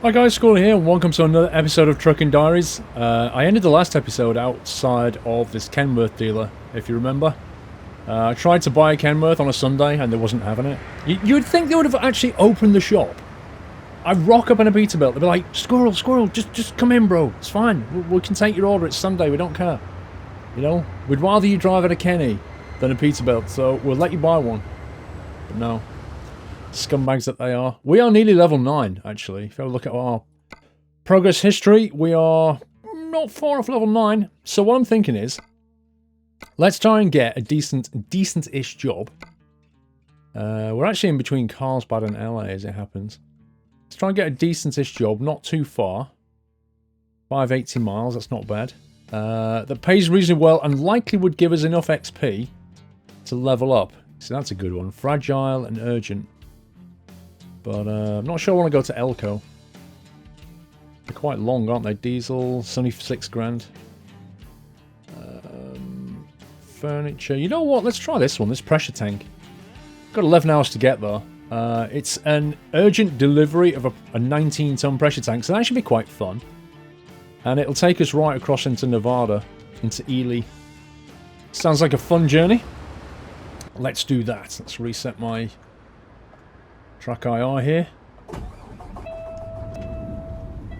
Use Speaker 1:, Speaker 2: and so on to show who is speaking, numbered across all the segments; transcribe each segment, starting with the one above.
Speaker 1: Hi guys, School here, and welcome to another episode of Trucking Diaries. I ended the last episode outside of this Kenworth dealer, if you remember. I tried to buy a Kenworth on a Sunday and they wasn't having it. You'd think they would have actually opened the shop. I'd rock up in a Peterbilt, they'd be like, Squirrel, just come in bro, it's fine, we can take your order, it's Sunday, we don't care. You know, we'd rather you drive at a Kenny than a Peterbilt, so we'll let you buy one. But no. Scumbags that they are. We are nearly level 9, actually. If you have a look at our progress history, we are not far off level 9. So what I'm thinking is, let's try and get a decent-ish job. We're actually in between Carlsbad and LA, as it happens. Let's try and get a decent-ish job, not too far. 580 miles, that's not bad. That pays reasonably well and likely would give us enough XP to level up. So that's a good one. Fragile and urgent. But I'm not sure I want to go to Elko. They're quite long, aren't they? Diesel, 76 grand. Furniture. You know what? Let's try this one, this pressure tank. Got 11 hours to get there. It's an urgent delivery of a 19-ton pressure tank, so that should be quite fun. And it'll take us right across into Nevada, into Ely. Sounds like a fun journey. Let's do that. Let's reset my track IR here.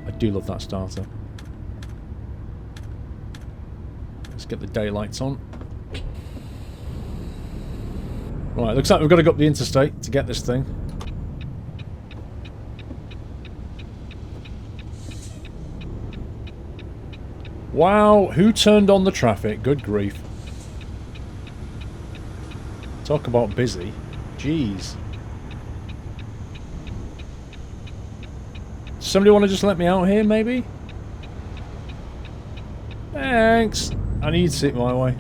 Speaker 1: I do love that starter. Let's get the daylights on. Right, looks like we've got to go up the interstate to get this thing. Wow, who turned on the traffic? Good grief. Talk about busy. Jeez. Somebody want to just let me out here, maybe? Thanks. I need to sit my way.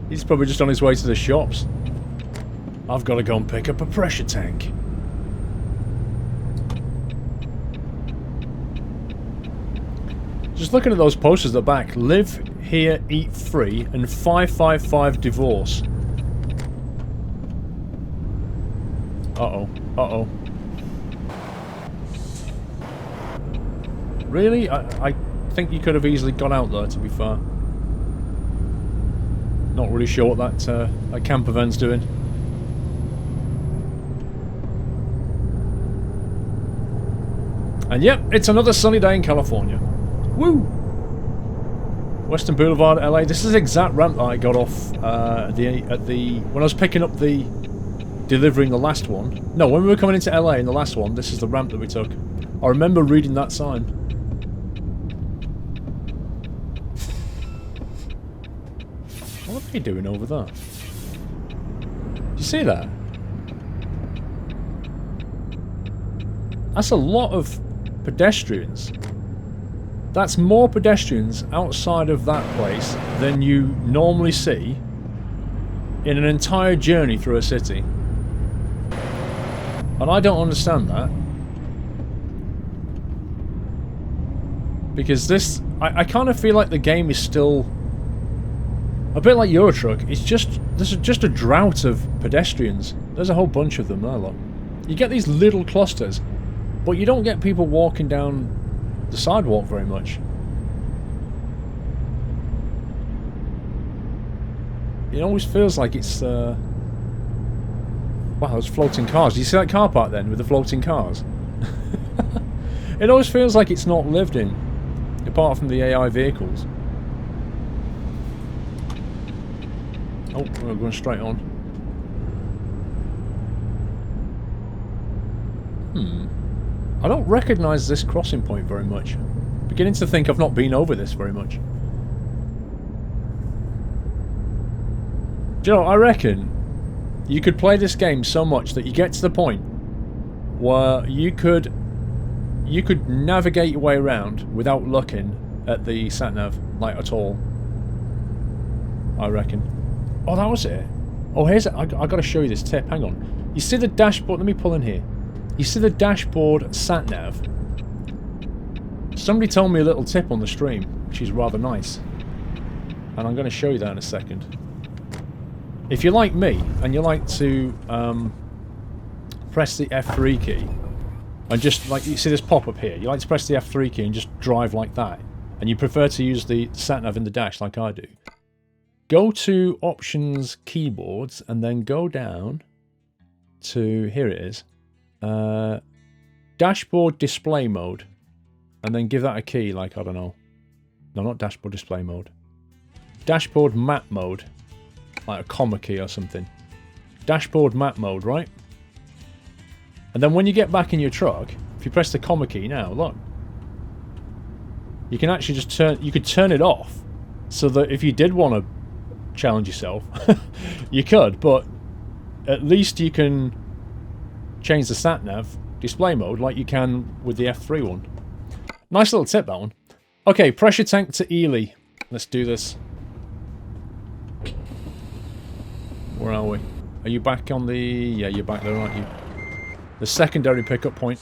Speaker 1: He's probably just on his way to the shops. I've got to go and pick up a pressure tank. Just looking at those posters at the back. Live here, eat free, and 555 divorce. Uh-oh. Uh-oh. Really? I think you could have easily got out there, to be fair. Not really sure what that camper van's doing. And yep, it's another sunny day in California. Woo! Western Boulevard, LA. This is the exact ramp that I got off when I was picking up the delivering the last one. No, when we were coming into LA in the last one, this is the ramp that we took. I remember reading that sign. What are they doing over there? Do you see that? That's a lot of pedestrians. That's more pedestrians outside of that place than you normally see in an entire journey through a city. And I don't understand that. Because this... I kind of feel like the game is still... a bit like Euro Truck. It's just... there's just a drought of pedestrians. There's a whole bunch of them there, look. You get these little clusters, but you don't get people walking down the sidewalk very much. It always feels like it's... wow, those floating cars. Do you see that car park then, with the floating cars? It always feels like it's not lived in, apart from the AI vehicles. Oh, we're going straight on. I don't recognise this crossing point very much. Beginning to think I've not been over this very much. Do you know, I reckon you could play this game so much that you get to the point where you could navigate your way around without looking at the sat-nav, like, at all. I reckon. Oh, that was it. Oh, here's it. I got to show you this tip. Hang on. You see the dashboard? Let me pull in here. You see the dashboard sat-nav? Somebody told me a little tip on the stream, which is rather nice. And I'm going to show you that in a second. If you're like me, and you like to press the F3 key And just like you see this pop up here, you like to press the F3 key and just drive like that, and you prefer to use the sat-nav in the dash like I do. Go to Options, Keyboards, and then go down to, here it is, Dashboard Display Mode, and then give that a key, like, I don't know. No, not Dashboard Display Mode. Dashboard Map Mode, like a comma key or something. Dashboard Map Mode, right? And then when you get back in your truck, if you press the comma key now, look. You can actually just you could turn it off, so that if you did want to challenge yourself, you could, but at least you can change the sat-nav display mode like you can with the F3 one. Nice little tip, that one. Okay, pressure tank to Ely. Let's do this. Where are we? Are you back on the... Yeah, you're back there, aren't you? The secondary pickup point.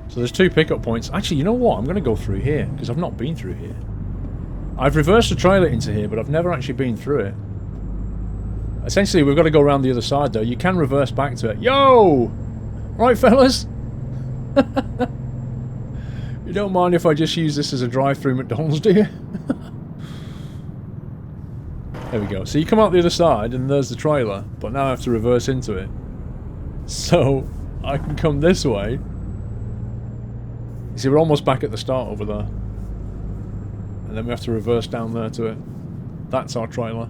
Speaker 1: So there's 2 pickup points. Actually, you know what? I'm going to go through here, because I've not been through here. I've reversed the trailer into here, but I've never actually been through it. Essentially, we've got to go around the other side, though. You can reverse back to it. Yo! Right, fellas? You don't mind if I just use this as a drive-through McDonald's, do you? There we go. So you come out the other side, and there's the trailer, but now I have to reverse into it. So, I can come this way. You see, we're almost back at the start over there. And then we have to reverse down there to it. That's our trailer.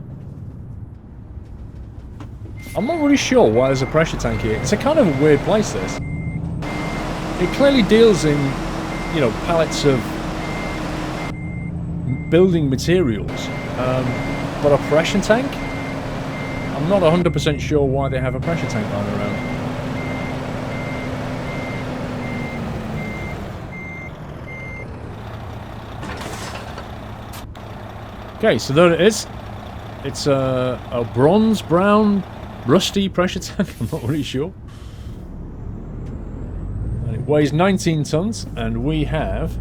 Speaker 1: I'm not really sure why there's a pressure tank here. It's a kind of a weird place, this. It clearly deals in, you know, pallets of building materials. But a pressure tank? I'm not 100% sure why they have a pressure tank lying around. Okay, so there it is. It's a bronze, brown, rusty pressure tank. I'm not really sure. And it weighs 19 tons, and we have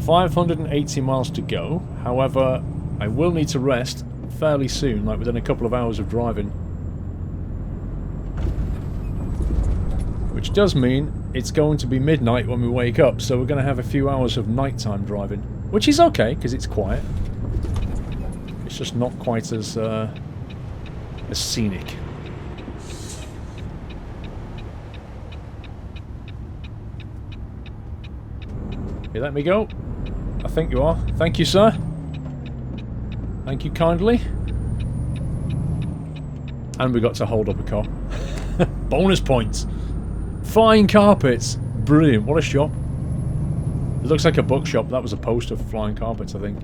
Speaker 1: 580 miles to go. However, I will need to rest fairly soon, like within a couple of hours of driving. Which does mean it's going to be midnight when we wake up, so we're going to have a few hours of nighttime driving. Which is okay, because it's quiet. It's just not quite as scenic. You let me go? I think you are. Thank you, sir. Thank you kindly. And we got to hold up a car. Bonus points. Flying carpets. Brilliant. What a shop. It looks like a bookshop. That was a poster for flying carpets, I think.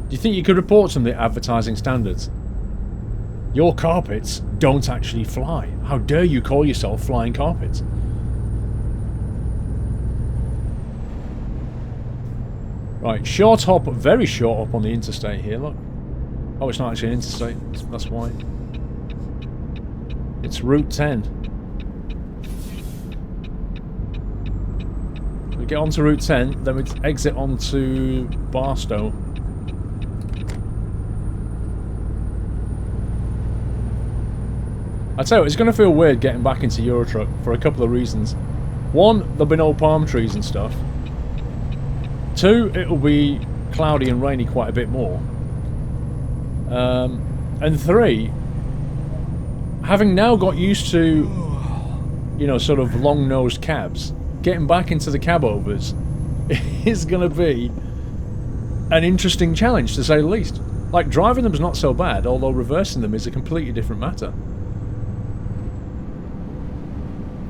Speaker 1: Do you think you could report some of the advertising standards? Your carpets don't actually fly. How dare you call yourself flying carpets? Right, short hop, very short hop on the interstate here, look. Oh, it's not actually an interstate, that's why. It's Route 10. We get onto Route 10, then we exit onto Barstow. I tell you what, it's going to feel weird getting back into Eurotruck for a couple of reasons. One, there'll be no palm trees and stuff. Two, it'll be cloudy and rainy quite a bit more. And three, having now got used to, you know, sort of long-nosed cabs, getting back into the cab-overs is going to be an interesting challenge, to say the least. Like, driving them is not so bad, although reversing them is a completely different matter.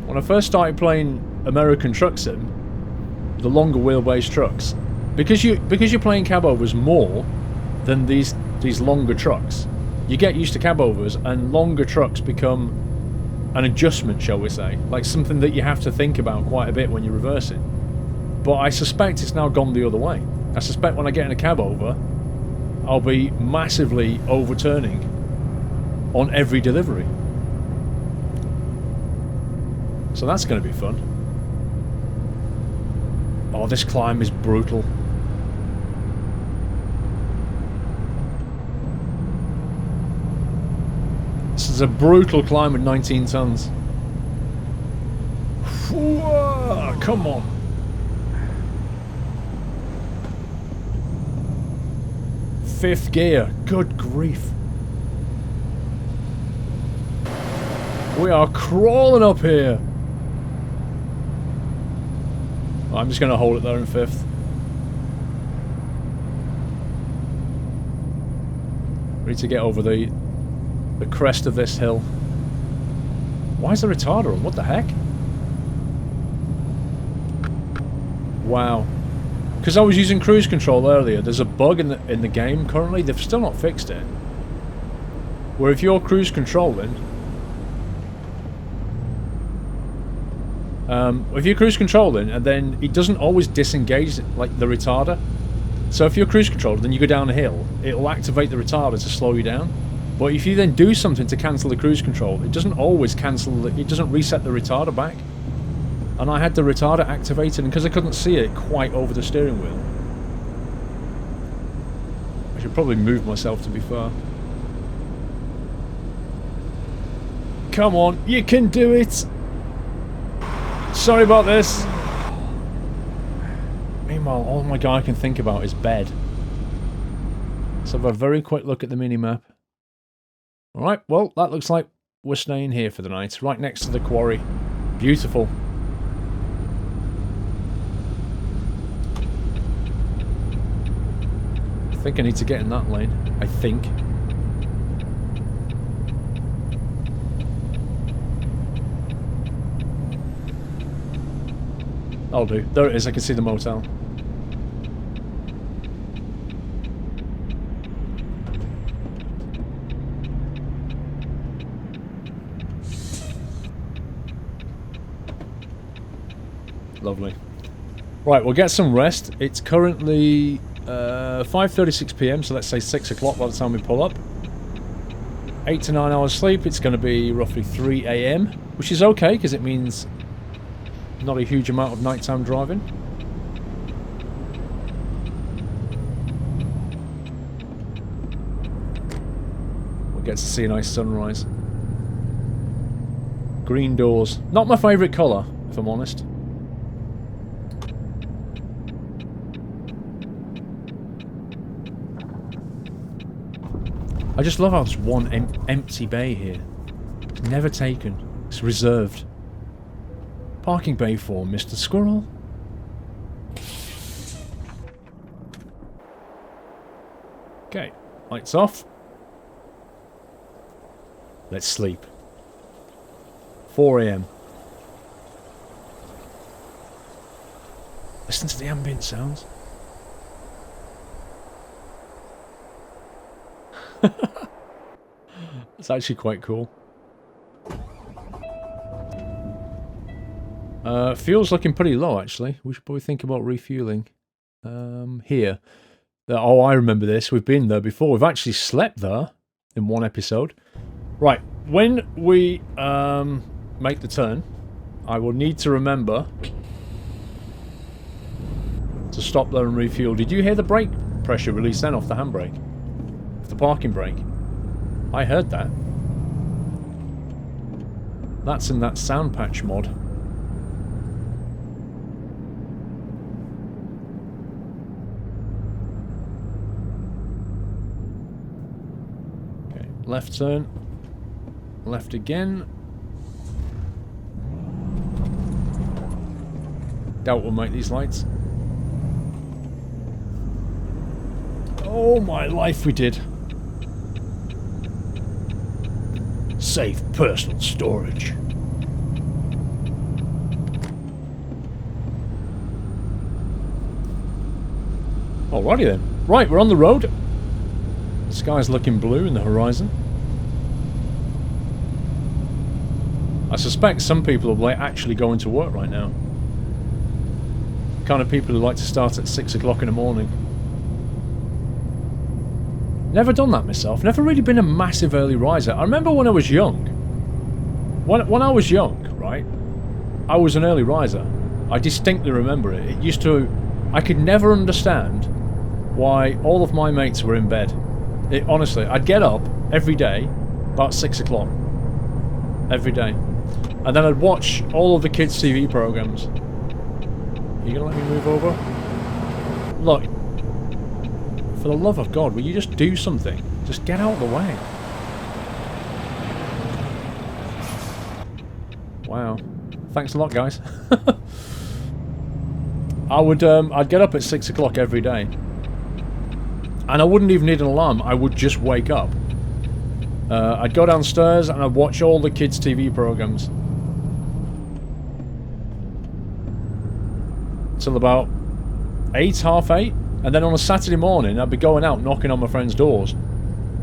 Speaker 1: When I first started playing American Truck Sim, the longer wheelbase trucks, because you're playing cab-overs more than these longer trucks, you get used to cab-overs, and longer trucks become an adjustment, shall we say, like something that you have to think about quite a bit when you're reversing. But I suspect it's now gone the other way. I suspect when I get in a cab-over, I'll be massively overturning on every delivery. So that's going to be fun. Oh, this climb is brutal. This is a brutal climb with 19 tons. Whoa, come on. Fifth gear. Good grief. We are crawling up here. I'm just going to hold it there in fifth. We need to get over the crest of this hill. Why is the retarder on? What the heck? Wow. Because I was using cruise control earlier, there's a bug in the game currently. They've still not fixed it. Where if you're cruise controlling, and then it doesn't always disengage like the retarder. So if you're cruise controlled, then you go down a hill, it'll activate the retarder to slow you down. But if you then do something to cancel the cruise control, it doesn't always cancel. It doesn't reset the retarder back. And I had the retarder activated, and because I couldn't see it quite over the steering wheel, I should probably move myself, to be fair. Come on, you can do it! Sorry about this. Meanwhile, all my guy can think about is bed. Let's have a very quick look at the mini-map. Alright, well, that looks like we're staying here for the night, right next to the quarry. Beautiful. I think I need to get in that lane. I think. I'll do. There it is, I can see the motel. Lovely. Right, we'll get some rest. It's currently 5:36 PM, so let's say 6 o'clock by the time we pull up. 8 to 9 hours sleep. It's going to be roughly 3 AM, which is okay because it means not a huge amount of nighttime driving. We'll get to see a nice sunrise. Green doors. Not my favourite colour, if I'm honest. I just love how there's one empty bay here. It's never taken. It's reserved. Parking bay for Mr. Squirrel. Okay, lights off. Let's sleep. 4 AM. Listen to the ambient sounds. It's actually quite cool. Fuel's looking pretty low, actually. We should probably think about refueling. Here. Oh, I remember this. We've been there before. We've actually slept there in one episode. Right. When we make the turn, I will need to remember to stop there and refuel. Did you hear the brake pressure release then off the handbrake? Off the parking brake? I heard that. That's in that sound patch mod. Okay, left turn. Left again. Doubt we'll make these lights. Oh my life, we did. Safe personal storage. Alrighty then. Right, we're on the road. The sky's looking blue in the horizon. I suspect some people are actually going to work right now. The kind of people who like to start at 6 o'clock in the morning. Never done that myself. Never really been a massive early riser. I remember when I was young. When I was young, right? I was an early riser. I distinctly remember it. It used to... I could never understand why all of my mates were in bed. Honestly, I'd get up every day, about 6 o'clock every day. And then I'd watch all of the kids' TV programs. You gonna let me move over? Look, for the love of God, will you just do something? Just get out of the way. Wow. Thanks a lot, guys. I'd get up at 6 o'clock every day. And I wouldn't even need an alarm, I would just wake up. I'd go downstairs and I'd watch all the kids' TV programs. Till about 8, half 8. And then on a Saturday morning, I'd be going out knocking on my friends' doors.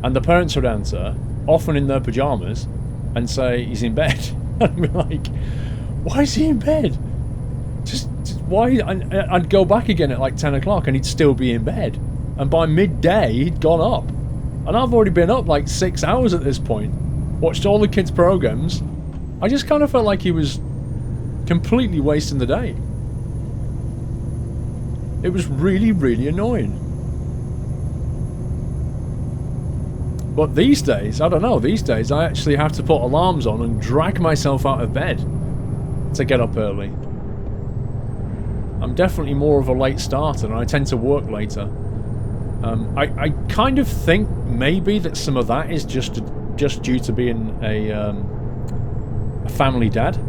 Speaker 1: And the parents would answer, often in their pyjamas, and say, he's in bed. I'd be like, why is he in bed? Just why? I'd go back again at like 10 o'clock and he'd still be in bed. And by midday, he'd gone up. And I've already been up like 6 hours at this point. Watched all the kids' programs. I just kind of felt like he was completely wasting the day. It was really, really annoying. But these days, I don't know, these days I actually have to put alarms on and drag myself out of bed to get up early. I'm definitely more of a late starter and I tend to work later. I kind of think maybe that some of that is just due to being a family dad.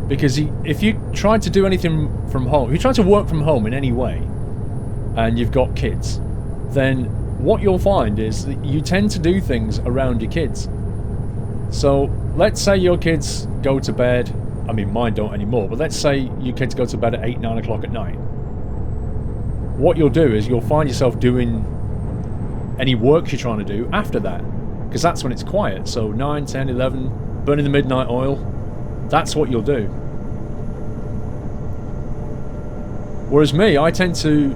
Speaker 1: Because if you try to do anything from home, if you try to work from home in any way, and you've got kids, then what you'll find is that you tend to do things around your kids. So, let's say your kids go to bed, I mean mine don't anymore, but let's say your kids go to bed at 8, 9 o'clock at night. What you'll do is you'll find yourself doing any work you're trying to do after that. Because that's when it's quiet. So 9, 10, 11, burning the midnight oil, that's what you'll do. Whereas me, I tend to...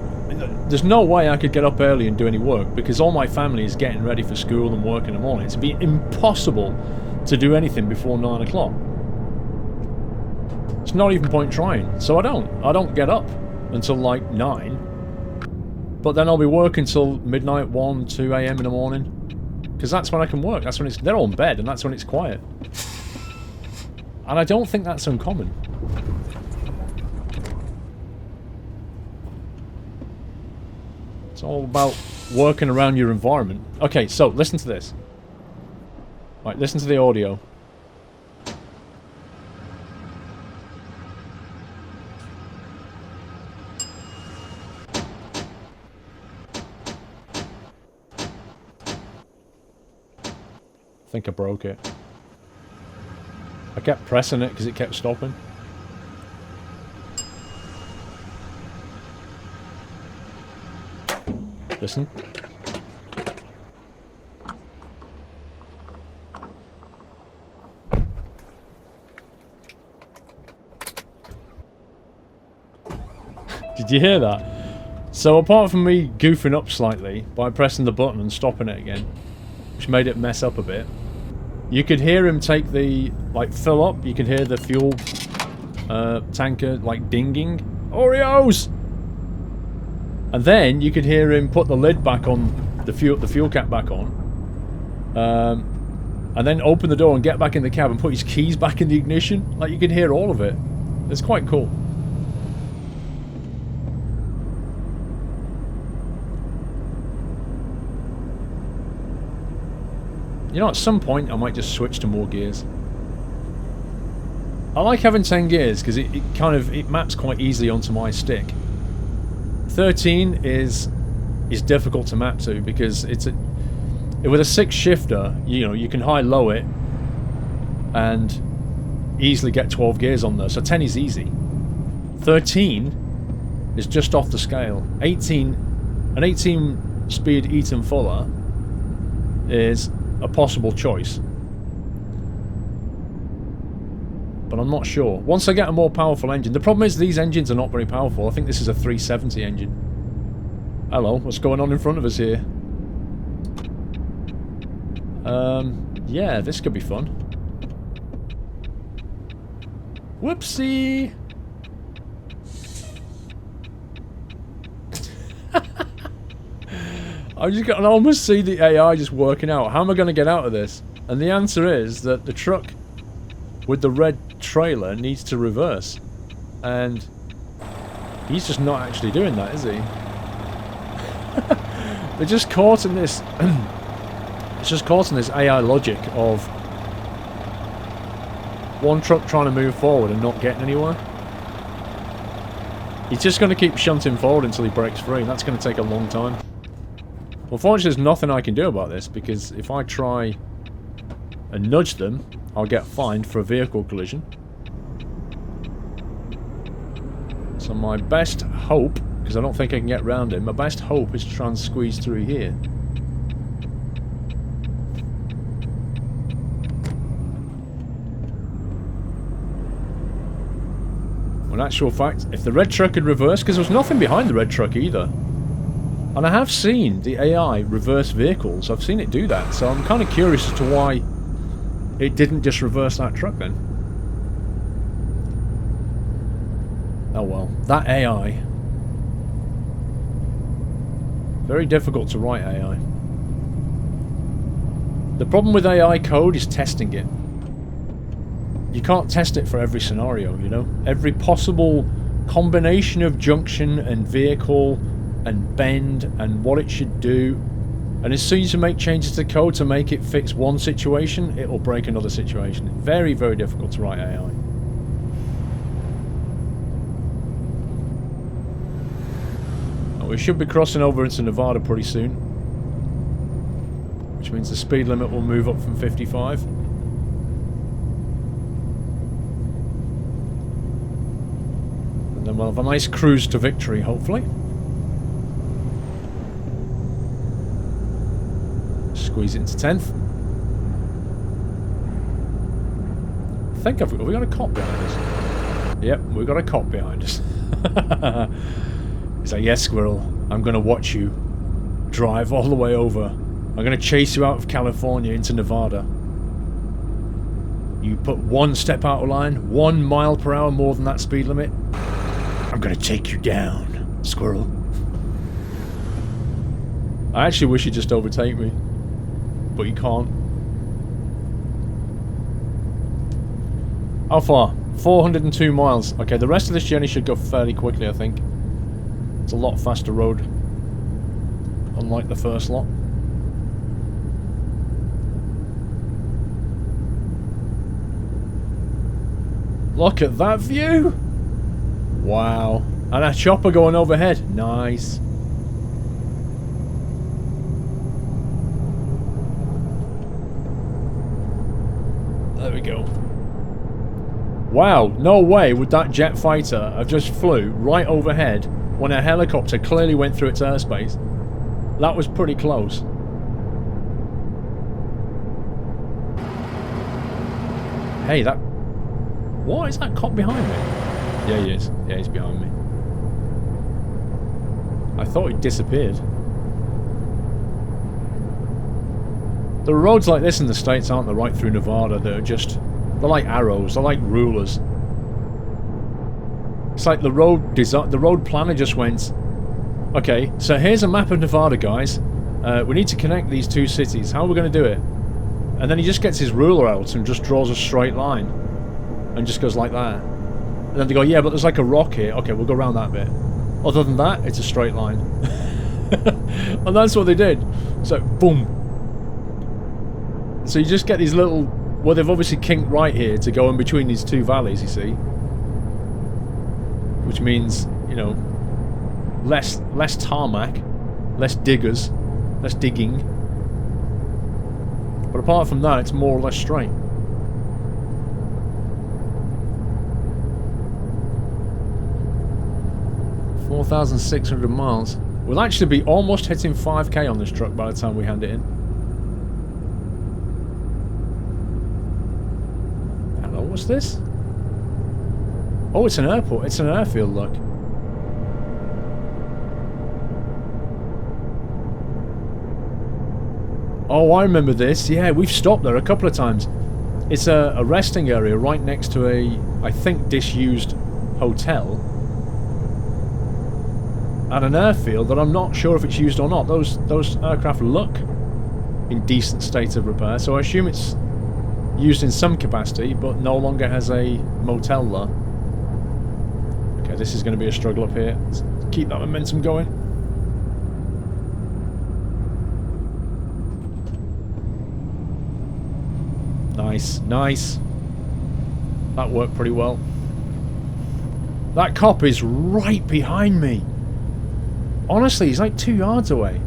Speaker 1: There's no way I could get up early and do any work because all my family is getting ready for school and work in the morning. It'd be impossible to do anything before 9 o'clock. It's not even point trying. So I don't get up until like 9. But then I'll be working till midnight, 1, 2 a.m. in the morning. Because that's when I can work. That's when they're all in bed and that's when it's quiet. And I don't think that's uncommon. It's all about working around your environment. Okay, so listen to this. Right, listen to the audio. I think I broke it. I kept pressing it because it kept stopping. Listen. Did you hear that? So apart from me goofing up slightly by pressing the button and stopping it again, which made it mess up a bit, you could hear him take the, like, fill up. You could hear the fuel tanker, like, dinging. Oreos! And then you could hear him put the lid back on, the fuel cap back on. And then open the door and get back in the cab and put his keys back in the ignition. Like, you could hear all of it. It's quite cool. You know, at some point I might just switch to more gears. I like having 10 gears because it maps quite easily onto my stick. 13 is difficult to map to because with a 6 shifter, you know, you can high-low it and easily get 12 gears on there. So 10 is easy. 13 is just off the scale. An 18 speed Eaton Fuller is a possible choice, but I'm not sure. Once I get a more powerful engine, the problem is these engines are not very powerful. I think this is a 370 engine. Hello, what's going on in front of us here? Yeah, this could be fun. Whoopsie! I can almost see the AI just working out. How am I going to get out of this? And the answer is that the truck with the red trailer needs to reverse. And he's just not actually doing that, is he? They're just caught in this... it's just caught in this AI logic of one truck trying to move forward and not getting anywhere. He's just going to keep shunting forward until he breaks free. That's going to take a long time. Unfortunately, there's nothing I can do about this, because if I try and nudge them, I'll get fined for a vehicle collision. So my best hope, because I don't think I can get round him, my best hope is to try and squeeze through here. Well, in actual fact, if the red truck had reversed, because there was nothing behind the red truck either. And I have seen the AI reverse vehicles. I've seen it do that, so I'm kind of curious as to why it didn't just reverse that truck then. Oh well, that AI. Very difficult to write AI. The problem with AI code is testing it. You can't test it for every scenario, you know? Every possible combination of junction and vehicle and bend and what it should do, and as soon as you make changes to code to make it fix one situation, it will break another situation. Very, very difficult to write AI. We should be crossing over into Nevada pretty soon, which means the speed limit will move up from 55. And then we'll have a nice cruise to victory, hopefully. Squeeze it into 10th. I think have we got a cop behind us? Yep, we've got a cop behind us. He's like, yes, Squirrel, I'm going to watch you drive all the way over. I'm going to chase you out of California into Nevada. You put one step out of line, 1 mile per hour more than that speed limit, I'm going to take you down, Squirrel. I actually wish he'd just overtake me, but he can't. How far? 402 miles. Okay, the rest of this journey should go fairly quickly, I think. It's a lot faster road, unlike the first lot. Look at that view! Wow. And a chopper going overhead. Nice. There we go. Wow, no way would that jet fighter have just flew right overhead when a helicopter clearly went through its airspace. That was pretty close. Hey, that... What? Is that cop behind me? Yeah, he is. Yeah, he's behind me. I thought he disappeared. There are roads like this in the States, aren't there, right through Nevada, that are just... They're like arrows, they're like rulers. It's like the road planner just went, okay, so here's a map of Nevada, guys. We need to connect these two cities. How are we going to do it? And then he just gets his ruler out and just draws a straight line. And just goes like that. And then they go, yeah, but there's like a rock here. Okay, we'll go around that bit. Other than that, it's a straight line. And that's what they did. So, boom. So you just get these little... Well, they've obviously kinked right here to go in between these two valleys, you see. Which means, you know, less tarmac, less diggers, less digging. But apart from that, it's more or less straight. $4,600 miles. We'll actually be almost hitting 5k on this truck by the time we hand it in. Hello, what's this? Oh, it's an airport. It's an airfield, look. Oh, I remember this. Yeah, we've stopped there a couple of times. It's a resting area right next to a, I think, disused hotel. at an airfield that I'm not sure if it's used or not. Those aircraft look in decent state of repair, so I assume it's used in some capacity, but no longer has a motel there. Okay, this is going to be a struggle up here. Let's keep that momentum going. Nice, nice. That worked pretty well. That cop is right behind me. Honestly, he's like 2 yards away.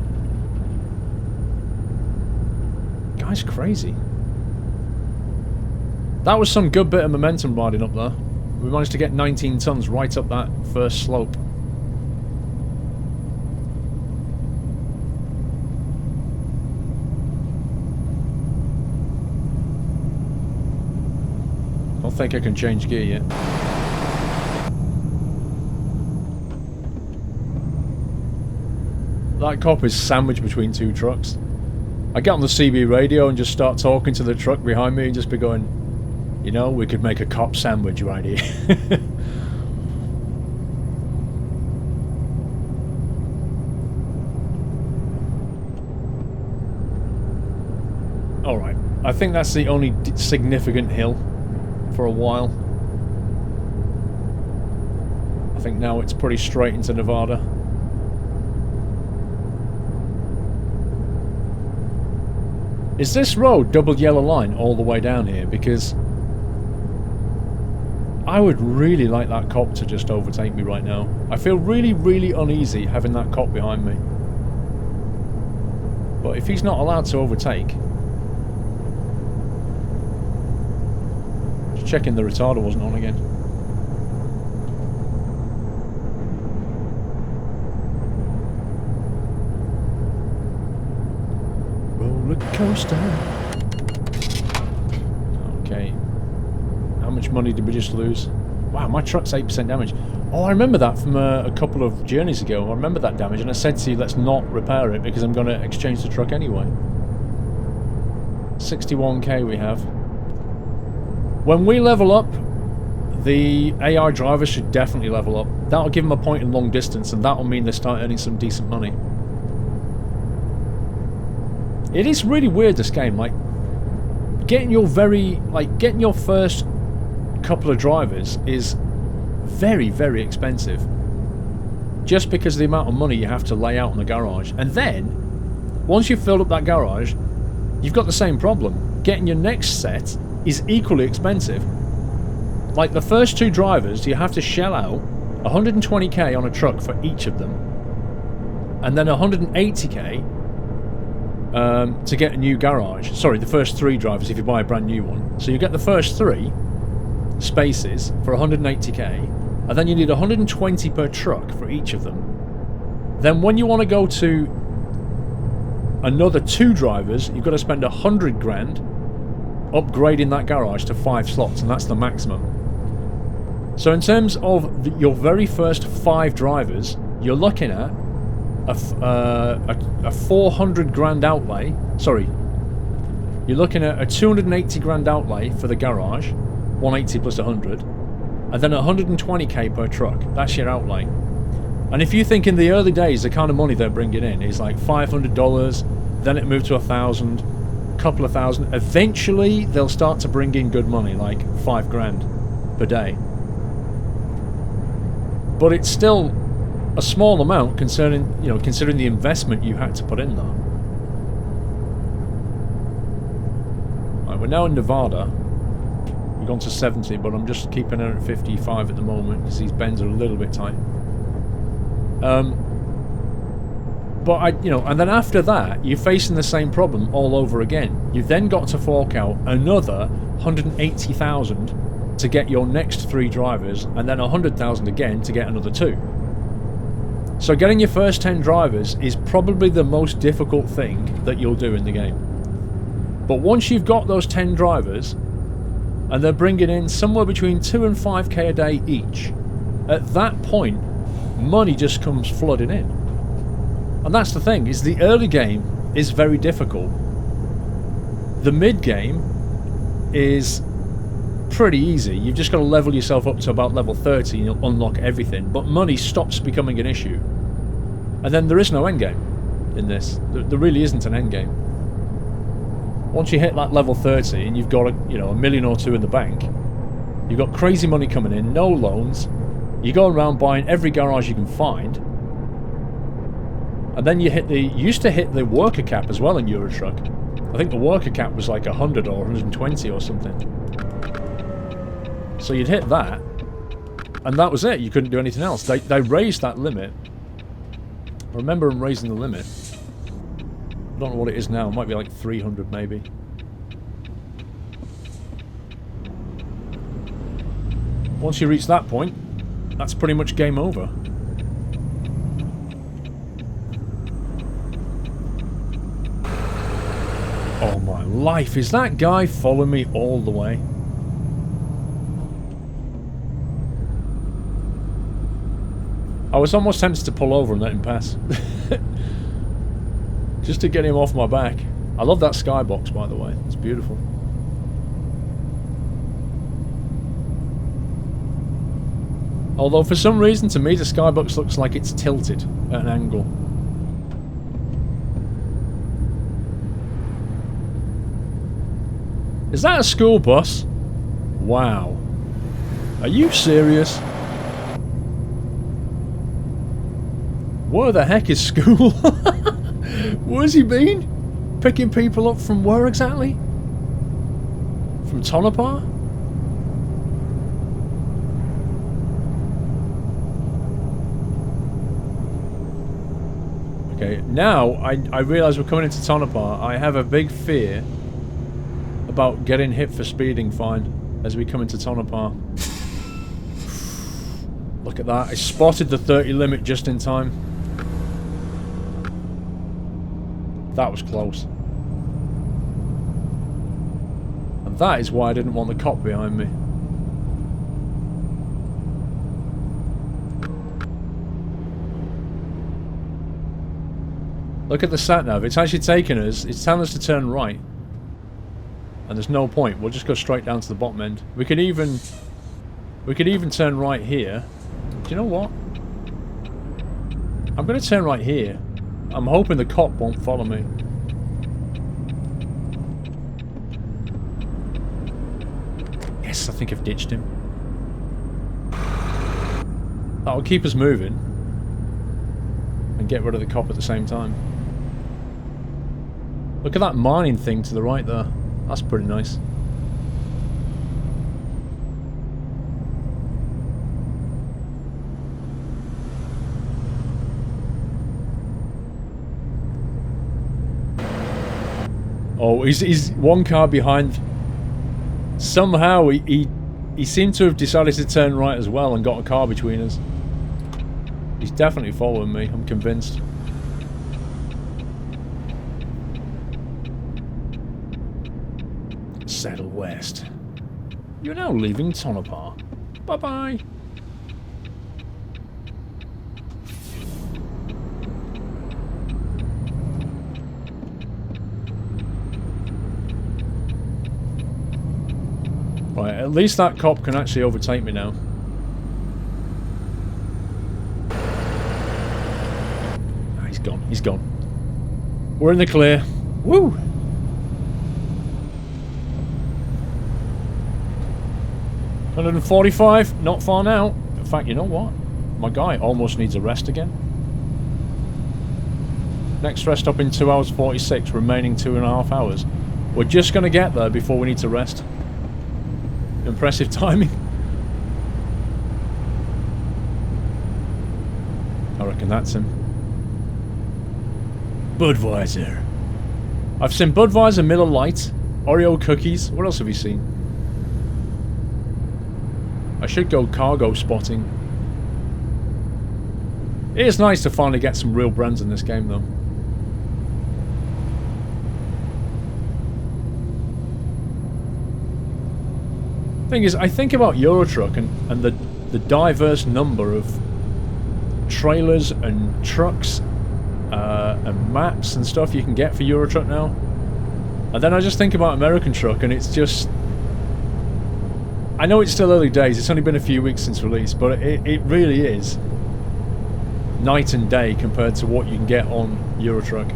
Speaker 1: Guy's crazy. That was some good bit of momentum riding up there. We managed to get 19 tons right up that first slope. I don't think I can change gear yet. That cop is sandwiched between 2 trucks. I get on the CB radio and just start talking to the truck behind me and just be going, you know, we could make a cop sandwich right here. Alright, I think that's the only significant hill for a while. I think now it's pretty straight into Nevada. Is this road double yellow line all the way down here? Because I would really like that cop to just overtake me right now. I feel really, really uneasy having that cop behind me. But if he's not allowed to overtake... Just checking the retarder wasn't on again. Roller coaster. Okay. How much money did we just lose? Wow, my truck's 8% damage. Oh, I remember that from a couple of journeys ago. I remember that damage, and I said to you, let's not repair it because I'm going to exchange the truck anyway. 61k we have. When we level up, the AI drivers should definitely level up. That'll give them a point in long distance, and that'll mean they start earning some decent money. It is really weird, this game. Like, getting your first couple of drivers is very, very expensive. Just because of the amount of money you have to lay out in the garage. And then, once you've filled up that garage, you've got the same problem. Getting your next set is equally expensive. Like, the first 2 drivers, you have to shell out 120k on a truck for each of them. And then 180k to get a new garage. Sorry, the first 3 drivers if you buy a brand new one. So you get the first 3 spaces for 180k, and then you need 120 per truck for each of them. Then when you want to go to another 2 drivers, you've got to spend 100 grand upgrading that garage to 5 slots, and that's the maximum. So in terms of your very first 5 drivers, you're looking at a 400 grand outlay. Sorry, you're looking at a 280 grand outlay for the garage, 180 plus 100, and then 120k per truck. That's your outlay. And if you think in the early days the kind of money they're bringing in is like $500, then it moved to 1,000, couple of thousand, eventually they'll start to bring in good money, like 5 grand per day. But it's still a small amount considering the investment you had to put in there. Right, we're now in Nevada. We've gone to 70, but I'm just keeping it at 55 at the moment because these bends are a little bit tight. But and then after that, you're facing the same problem all over again. You've then got to fork out another 180,000 to get your next 3 drivers, and then 100,000 again to get another 2. So getting your first 10 drivers is probably the most difficult thing that you'll do in the game. But once you've got those 10 drivers, and they're bringing in somewhere between 2 and 5k a day each, at that point, money just comes flooding in. And that's the thing, is the early game is very difficult. The mid game is pretty easy. You've just got to level yourself up to about level 30 and you'll unlock everything. But money stops becoming an issue. And then there is no endgame in this. There really isn't an endgame. Once you hit that level 30 and you've got a million or two in the bank, you've got crazy money coming in, no loans, you go around buying every garage you can find, and then you used to hit the worker cap as well in Euro Truck. I think the worker cap was like 100 or 120 or something. So you'd hit that, and that was it. You couldn't do anything else. They raised that limit. I remember them raising the limit. I don't know what it is now. It might be like 300 maybe. Once you reach that point, that's pretty much game over. Oh my life, is that guy following me all the way? I was almost tempted to pull over and let him pass. Just to get him off my back. I love that skybox, by the way. It's beautiful. Although for some reason, to me, the skybox looks like it's tilted at an angle. Is that a school bus? Wow. Are you serious? Where the heck is school? Where's he been? Picking people up from where exactly? From Tonopah? Okay, now I realise we're coming into Tonopah. I have a big fear about getting hit for speeding fine as we come into Tonopah. Look at that. I spotted the 30 limit just in time. That was close. And that is why I didn't want the cop behind me. Look at the sat-nav. It's actually taking us. It's telling us to turn right. And there's no point. We'll just go straight down to the bottom end. We could even turn right here. Do you know what? I'm going to turn right here. I'm hoping the cop won't follow me. Yes, I think I've ditched him. That'll keep us moving. And get rid of the cop at the same time. Look at that mining thing to the right there. That's pretty nice. Oh, he's one car behind. Somehow he seemed to have decided to turn right as well and got a car between us. He's definitely following me, I'm convinced. Settle west. You're now leaving Tonopah. Bye-bye. Right, at least that cop can actually overtake me now. Ah, he's gone. He's gone. We're in the clear. Woo! $145, not far now. In fact, you know what? My guy almost needs a rest again. Next rest stop in 2 hours 46, remaining 2.5 hours. We're just going to get there before we need to rest. Impressive timing. I reckon that's him. Budweiser. I've seen Budweiser, Miller Lite, Oreo cookies. What else have you seen? I should go cargo spotting. It is nice to finally get some real brands in this game, though. Thing is, I think about Euro Truck and the diverse number of trailers and trucks and maps and stuff you can get for Euro Truck now. And then I just think about American Truck, and it's just... I know it's still early days, it's only been a few weeks since release, but it really is night and day compared to what you can get on Eurotruck.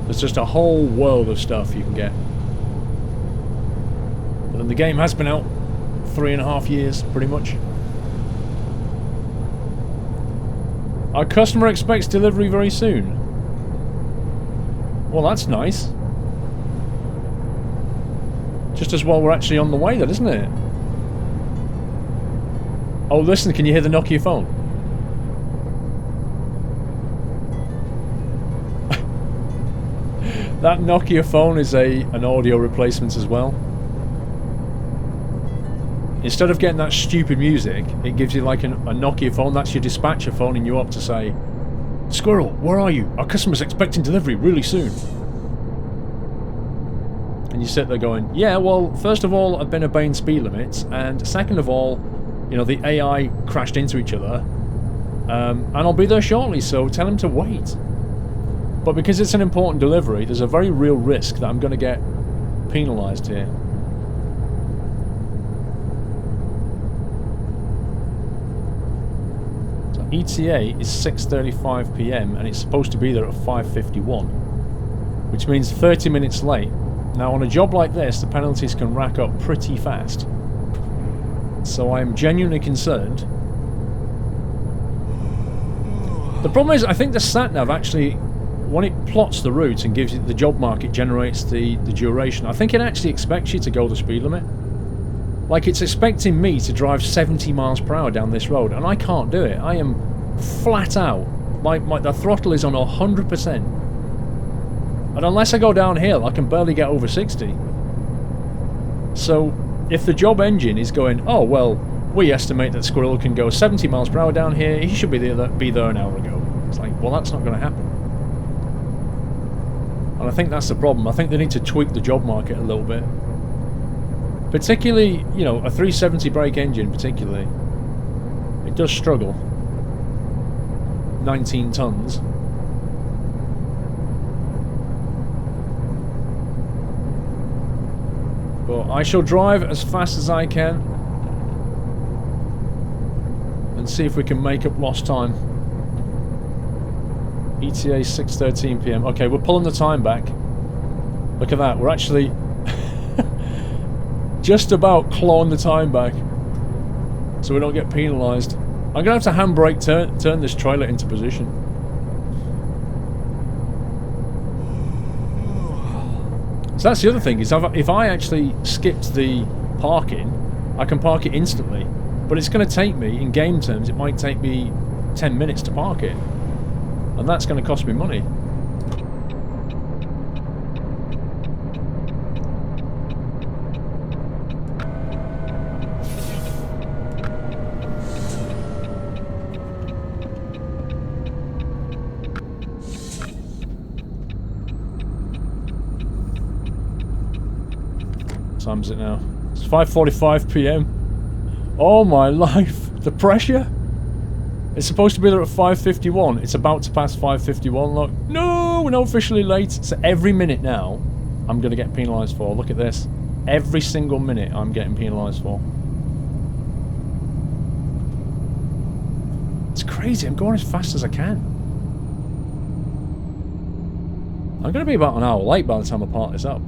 Speaker 1: There's just a whole world of stuff you can get. But then the game has been out 3.5 years, pretty much. Our customer expects delivery very soon. Well, that's nice. Just as well we're actually on the way then, isn't it? Oh, listen, can you hear the Nokia phone? That Nokia phone is an audio replacement as well. Instead of getting that stupid music, it gives you like a Nokia phone. That's your dispatcher phoning you up to say, "Squirrel, where are you? Our customer's expecting delivery really soon." And you sit there going, yeah, well, first of all, I've been obeying speed limits, and second of all, you know, the AI crashed into each other, and I'll be there shortly, so tell him to wait. But because it's an important delivery, there's a very real risk that I'm going to get penalised here. So ETA is 6:35 PM, and it's supposed to be there at 5:51, which means 30 minutes late. Now, on a job like this, the penalties can rack up pretty fast. So I am genuinely concerned. The problem is, I think the sat-nav actually, when it plots the route and gives you the job mark, it generates the duration. I think it actually expects you to go the speed limit. Like, it's expecting me to drive 70 miles per hour down this road, and I can't do it. I am flat out. The throttle is on 100%. And unless I go downhill, I can barely get over 60. So, if the job engine is going, oh, well, we estimate that Squirrel can go 70 miles per hour down here, he should be there an hour ago. It's like, well, that's not going to happen. And I think that's the problem. I think they need to tweak the job market a little bit. Particularly, you know, a 370 brake engine particularly. It does struggle. 19 tons. But I shall drive as fast as I can and see if we can make up lost time. ETA 6:13 PM. Okay, we're pulling the time back. Look at that, we're actually just about clawing the time back so we don't get penalised. I'm going to have to handbrake turn this trailer into position. So that's the other thing, is if I actually skipped the parking, I can park it instantly. But it's going to take me, in game terms, it might take me 10 minutes to park it. And that's going to cost me money. What time is it now? It's 5:45 PM. Oh my life! The pressure! It's supposed to be there at 5:51. It's about to pass 5:51. Look, no, we're not officially late. So every minute now, I'm going to get penalised for. Look at this. Every single minute, I'm getting penalised for. It's crazy. I'm going as fast as I can. I'm going to be about an hour late by the time I part this up.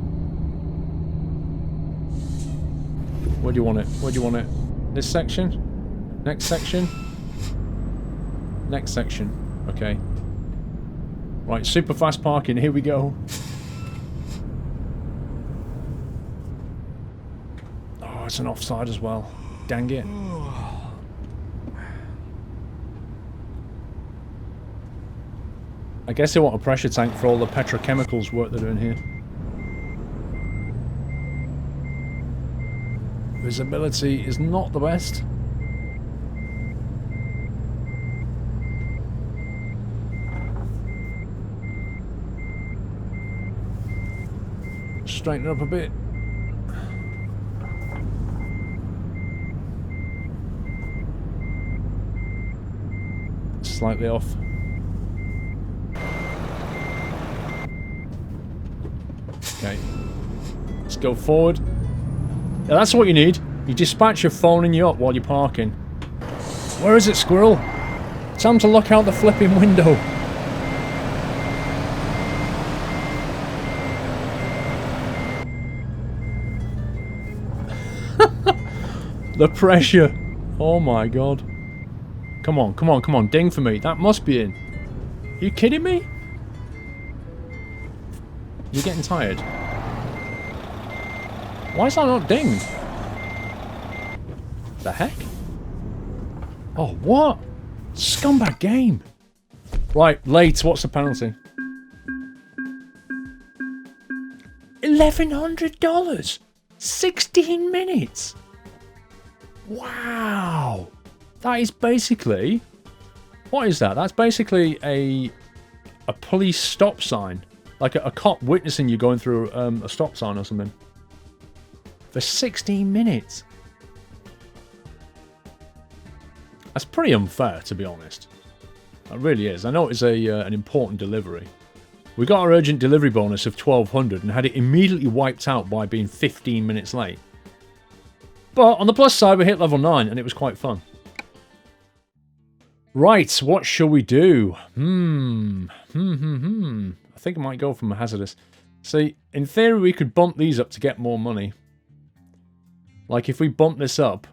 Speaker 1: Where do you want it? Where do you want it? This section? Next section? Next section. Okay. Right, super fast parking. Here we go. Oh, it's an offside as well. Dang it. I guess they want a pressure tank for all the petrochemicals work they're doing here. Visibility is not the best. Straighten it up a bit. Slightly off. Okay. Let's go forward. Yeah, that's what you need. You dispatch your phoning you up while you're parking. Where is it, Squirrel? Time to look out the flipping window. The pressure. Oh my god. Come on, come on, come on. Ding for me. That must be in. Are you kidding me? You're getting tired. Why is that not dinged? The heck? Oh, what? Scumbag game. Right, late. What's the penalty? $1,100. 16 minutes. Wow. That is basically... What is that? That's basically a police stop sign. Like a cop witnessing you going through a stop sign or something. For 16 minutes. That's pretty unfair, to be honest. It really is. I know it's an important delivery. We got our urgent delivery bonus of 1,200 and had it immediately wiped out by being 15 minutes late. But on the plus side, we hit level 9 and it was quite fun. Right, what shall we do? I think I might go for hazardous. See, in theory, we could bump these up to get more money. Like, if we bump this up,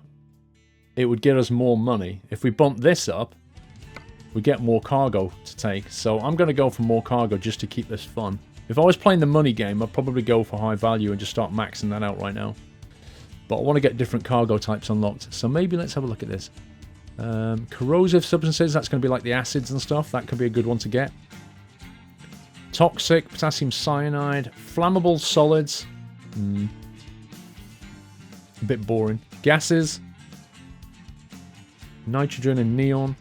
Speaker 1: it would get us more money. If we bump this up, we get more cargo to take. So I'm going to go for more cargo just to keep this fun. If I was playing the money game, I'd probably go for high value and just start maxing that out right now. But I want to get different cargo types unlocked. So maybe let's have a look at this. Corrosive substances, that's going to be like the acids and stuff. That could be a good one to get. Toxic, potassium cyanide, flammable solids. A bit boring. Gases. Nitrogen and neon.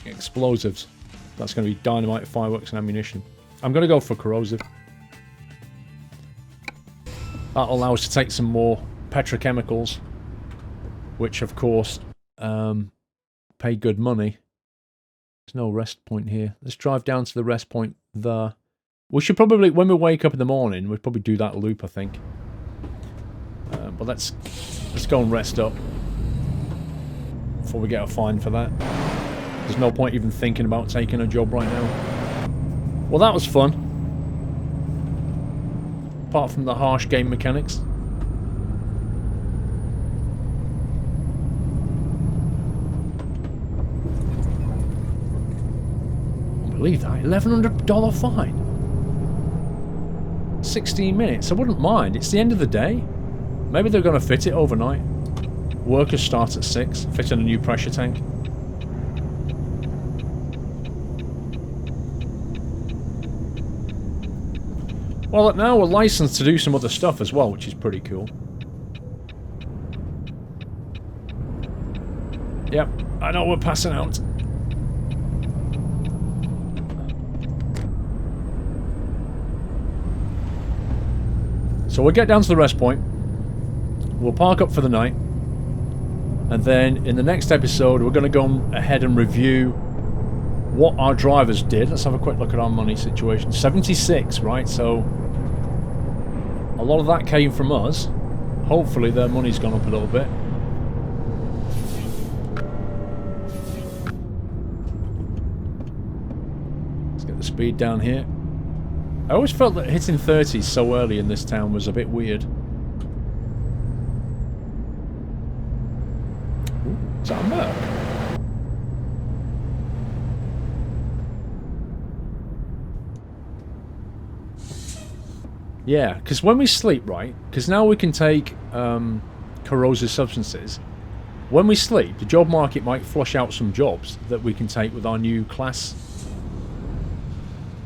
Speaker 1: Explosives. That's going to be dynamite, fireworks and ammunition. I'm going to go for corrosive. That'll allow us to take some more petrochemicals. Which, of course, pay good money. There's no rest point here. Let's drive down to the rest point there. We should probably, when we wake up in the morning, we'd probably do that loop, I think. But let's go and rest up before we get a fine for that. There's no point even thinking about taking a job right now. Well, that was fun. Apart from the harsh game mechanics. Believe that, $1,100 fine. 16 minutes, I wouldn't mind. It's the end of the day. Maybe they're going to fit it overnight. Workers start at 6, fit in a new pressure tank. Well, now we're licensed to do some other stuff as well, which is pretty cool. Yep, I know we're passing out. So we'll get down to the rest point. We'll park up for the night. And then in the next episode, we're going to go ahead and review what our drivers did. Let's have a quick look at our money situation. 76, right? So a lot of that came from us. Hopefully their money's gone up a little bit. Let's get the speed down here. I always felt that hitting 30s so early in this town was a bit weird. Ooh, is that a Merc? Yeah, because when we sleep, right, because now we can take corrosive substances. When we sleep, the job market might flush out some jobs that we can take with our new class.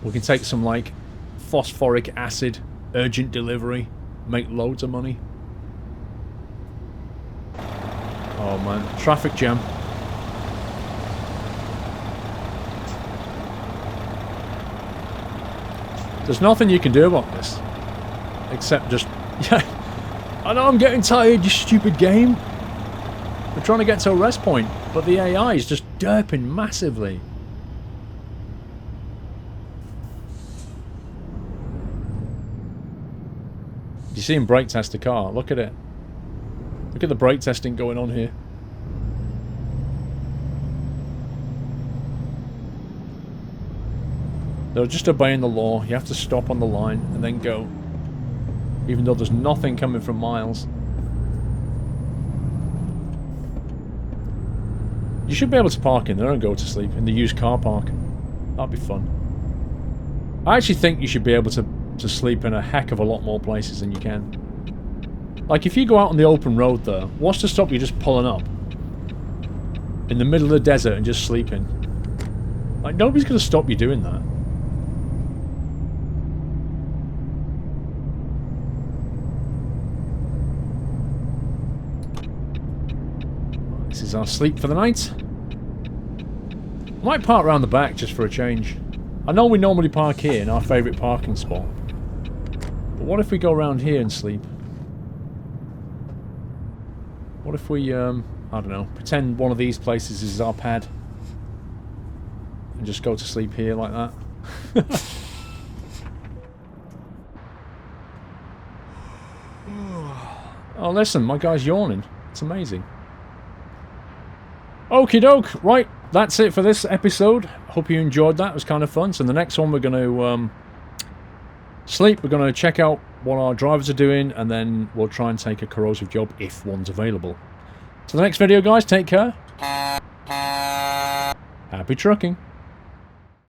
Speaker 1: We can take some, like, phosphoric acid, urgent delivery, make loads of money. Oh man, traffic jam. There's nothing you can do about this. Except just, yeah, I know I'm getting tired, you stupid game. We're trying to get to a rest point, but the AI is just derping massively. You see him brake test the car. Look at it. Look at the brake testing going on here. They're just obeying the law. You have to stop on the line and then go. Even though there's nothing coming from miles. You should be able to park in there and go to sleep in the used car park. That'd be fun. I actually think you should be able to sleep in a heck of a lot more places than you can. Like, if you go out on the open road there, what's to stop you just pulling up? In the middle of the desert and just sleeping? Like, nobody's going to stop you doing that. This is our sleep for the night. I might park around the back just for a change. I know we normally park here in our favourite parking spot. But what if we go around here and sleep? What if we, I don't know, pretend one of these places is our pad? And just go to sleep here like that? Oh, listen, my guy's yawning. It's amazing. Okie doke, right, that's it for this episode. Hope you enjoyed that, it was kind of fun. So the next one we're going to sleep, we're going to check out what our drivers are doing, and then we'll try and take a corrosive job if one's available. So the next video, guys, take care. Happy trucking.